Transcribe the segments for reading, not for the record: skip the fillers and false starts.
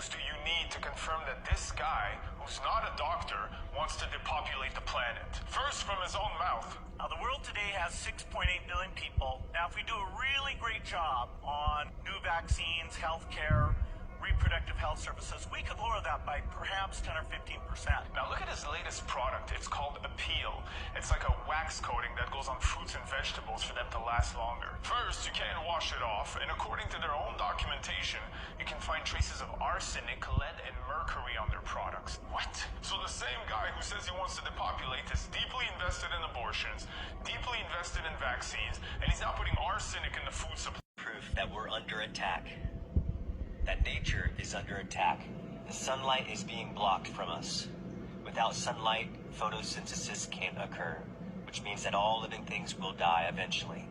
clues do you need to confirm that this guy, who's not a doctor, wants to depopulate the planet? First, from his own mouth. Now, the world today has 6.8 billion people. Now, if we do a really great job on new vaccines, healthcare, reproductive health services, we could lower that by perhaps 10 or 15%. Now look at his latest product. It's called Appeal. It's like a wax coating that goes on fruits and vegetables for them to last longer. First, you can't wash it off, and according to their own documentation, you can find traces of arsenic, lead, and mercury on their products. What? So the same guy who says he wants to depopulate is deeply invested in abortions, deeply invested in vaccines, and he's now putting arsenic in the food supply. Proof that we're under attack. That nature is under attack. The sunlight is being blocked from us. Without sunlight, photosynthesis can't occur, which means that all living things will die eventually.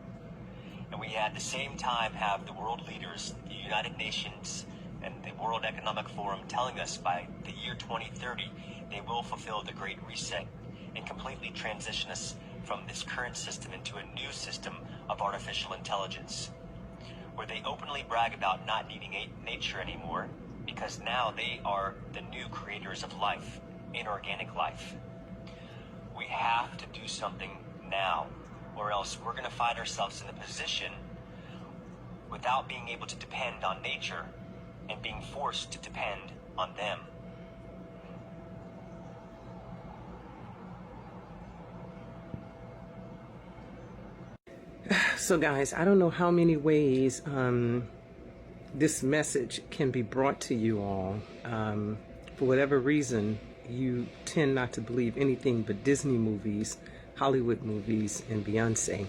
And we at the same time have the world leaders, the United Nations, and the World Economic Forum telling us by the year 2030, they will fulfill the Great Reset and completely transition us from this current system into a new system of artificial intelligence, where they openly brag about not needing nature anymore because now they are the new creators of life, inorganic life. We have to do something now, or else we're going to find ourselves in a position without being able to depend on nature and being forced to depend on them. So guys, I don't know how many ways this message can be brought to you all. For whatever reason, you tend not to believe anything but Disney movies, Hollywood movies, and Beyonce.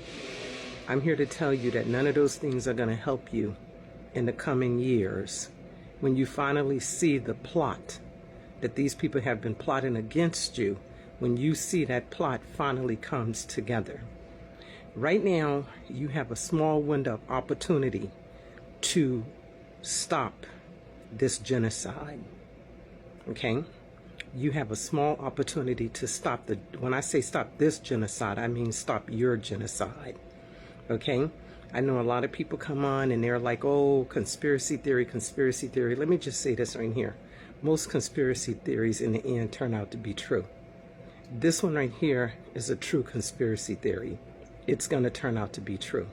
I'm here to tell you that none of those things are going to help you in the coming years when you finally see the plot that these people have been plotting against you, when you see that plot finally comes together. Right now, you have a small window of opportunity to stop this genocide, okay? You have a small opportunity to stop when I say stop this genocide, I mean stop your genocide, okay? I know a lot of people come on and they're like, oh, conspiracy theory, conspiracy theory. Let me just say this right here. Most conspiracy theories in the end turn out to be true. This one right here is a true conspiracy theory. It's going to turn out to be true.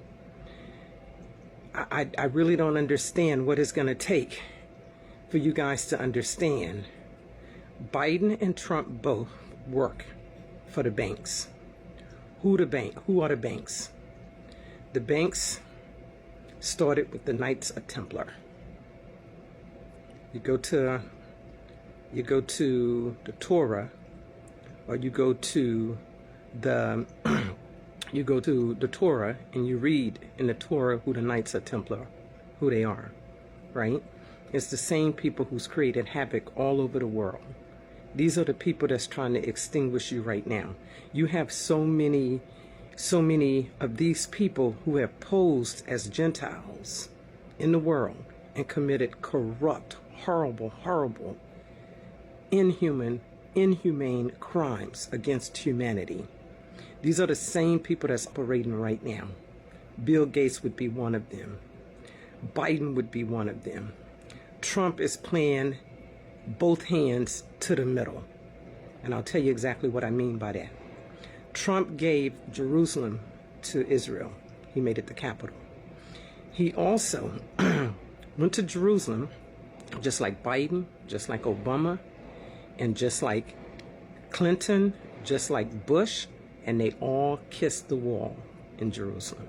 I really don't understand what it's going to take for you guys to understand. Biden and Trump both work for the banks. Who are the banks? The banks started with the Knights of Templar. You go to the Torah, or you go to the Torah and you read in the Torah who the Knights of Templar, who they are, right? It's the same people who's created havoc all over the world. These are the people that's trying to extinguish you right now. You have so many of these people who have posed as Gentiles in the world and committed corrupt, horrible, inhumane crimes against humanity. These are the same people that's operating right now. Bill Gates would be one of them. Biden would be one of them. Trump is playing both hands to the middle. And I'll tell you exactly what I mean by that. Trump gave Jerusalem to Israel. He made it the capital. He also went to Jerusalem, just like Biden, just like Obama, and just like Clinton, just like Bush, and they all kissed the wall in Jerusalem.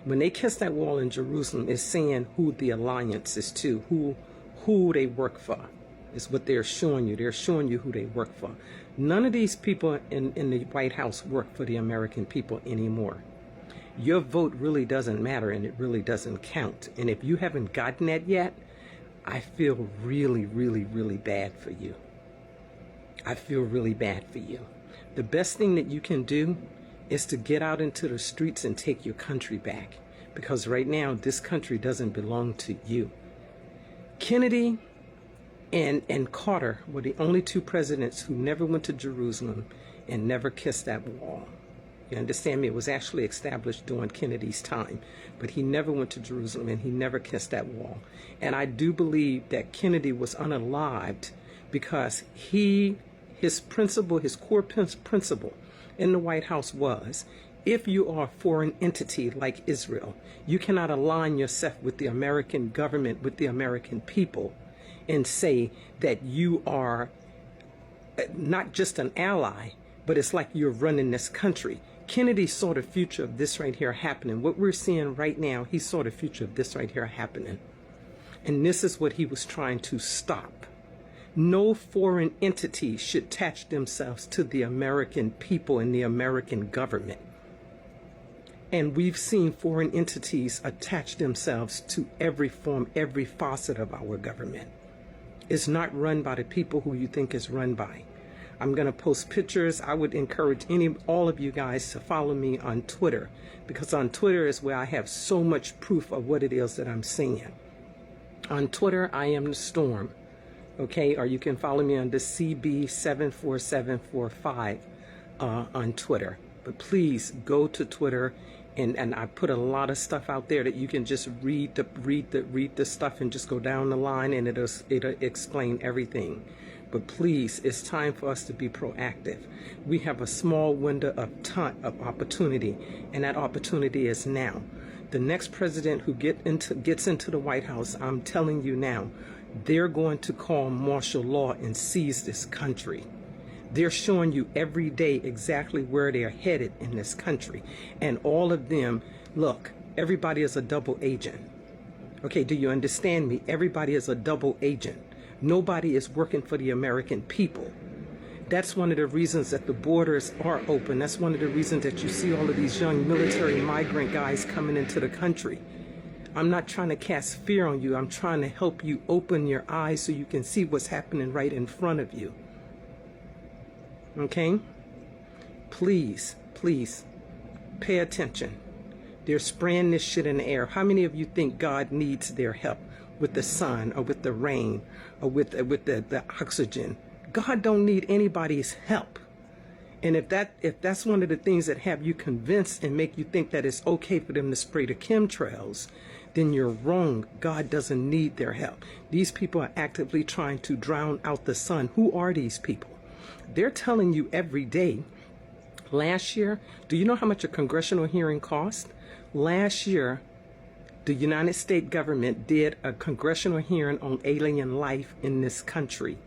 When they kiss that wall in Jerusalem, it's saying who the alliance is to, who they work for, is what they're showing you. They're showing you who they work for. None of these people in the White House work for the American people anymore. Your vote really doesn't matter, and it really doesn't count. And if you haven't gotten that yet, I feel really, really, really bad for you. I feel really bad for you. The best thing that you can do is to get out into the streets and take your country back. Because right now, this country doesn't belong to you. Kennedy and Carter were the only two presidents who never went to Jerusalem and never kissed that wall. You understand me? It was actually established during Kennedy's time, but he never went to Jerusalem and he never kissed that wall. And I do believe that Kennedy was unalived because his core principle in the White House was, if you are a foreign entity like Israel, you cannot align yourself with the American government, with the American people, and say that you are not just an ally, but it's like you're running this country. Kennedy saw the future of this right here happening. What we're seeing right now, he saw the future of this right here happening. And this is what he was trying to stop. No foreign entity should attach themselves to the American people and the American government. And we've seen foreign entities attach themselves to every form, every facet of our government. It's not run by the people who you think it's run by. I'm going to post pictures. I would encourage all of you guys to follow me on Twitter, because on Twitter is where I have so much proof of what it is that I'm seeing. On Twitter, I am the Storm, okay? Or you can follow me on the CB74745 on Twitter. But please go to Twitter, and I put a lot of stuff out there that you can just read the stuff and just go down the line, and it'll explain everything. But please, it's time for us to be proactive. We have a small window of opportunity, and that opportunity is now. The next president who gets into the White House, I'm telling you now, they're going to call martial law and seize this country. They're showing you every day exactly where they're headed in this country. And all of them, look, everybody is a double agent. Okay, do you understand me? Everybody is a double agent. Nobody is working for the American people. That's one of the reasons that the borders are open. That's one of the reasons that you see all of these young military migrant guys coming into the country. I'm not trying to cast fear on you. I'm trying to help you open your eyes so you can see what's happening right in front of you. Okay? Please, please, pay attention. They're spraying this shit in the air. How many of you think God needs their help with the sun or with the rain or with the oxygen? God don't need anybody's help. And if that's one of the things that have you convinced and make you think that it's okay for them to spray the chemtrails, then you're wrong. God doesn't need their help. These people are actively trying to drown out the sun. Who are these people? They're telling you every day. Last year, do you know how much a congressional hearing cost? Last year, the United States government did a congressional hearing on alien life in this country.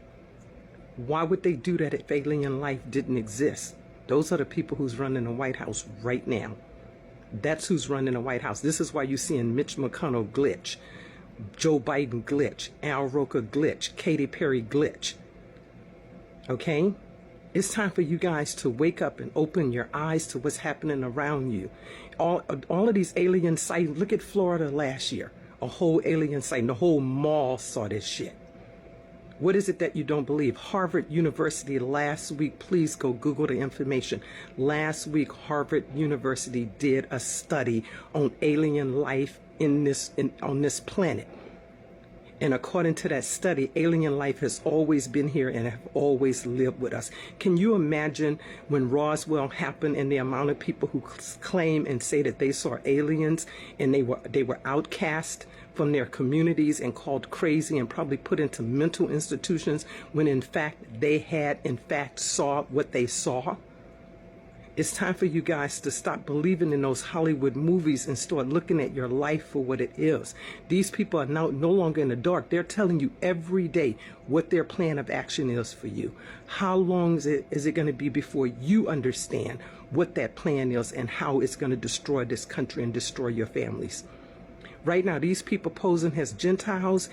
Why would they do that if alien life didn't exist? Those are the people who's running the White House right now. That's who's running the White House. This is why you're seeing Mitch McConnell glitch, Joe Biden glitch, Al Roker glitch, Katy Perry glitch. Okay? It's time for you guys to wake up and open your eyes to what's happening around you. All of these alien sites. Look at Florida last year. A whole alien site. The whole mall saw this shit. What is it that you don't believe? Harvard University last week, please go Google the information. Last week, Harvard University did a study on alien life on this planet. And according to that study, alien life has always been here and have always lived with us. Can you imagine when Roswell happened and the amount of people who claim and say that they saw aliens and they were outcast from their communities and called crazy and probably put into mental institutions when in fact they had in fact saw what they saw? It's time for you guys to stop believing in those Hollywood movies and start looking at your life for what it is. These people are now no longer in the dark. They're telling you every day what their plan of action is for you. How long is it going to be before you understand what that plan is and how it's going to destroy this country and destroy your families? Right now, these people posing as Gentiles,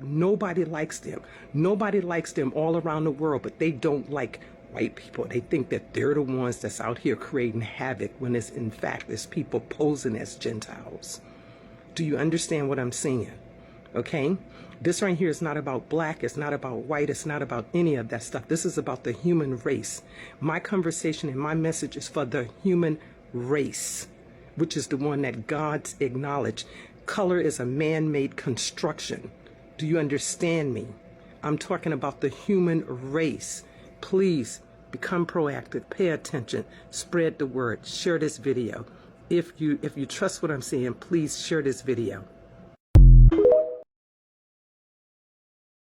nobody likes them. Nobody likes them all around the world, but they don't like white people. They think that they're the ones that's out here creating havoc when it's in fact it's people posing as Gentiles. Do you understand what I'm saying? Okay? This right here is not about black, it's not about white, it's not about any of that stuff. This is about the human race. My conversation and my message is for the human race, which is the one that God's acknowledged. Color is a man-made construction. Do you understand me? I'm talking about the human race. Please, Become proactive. Pay attention. Spread the word. Share this video. If you trust what I'm saying, please share this video.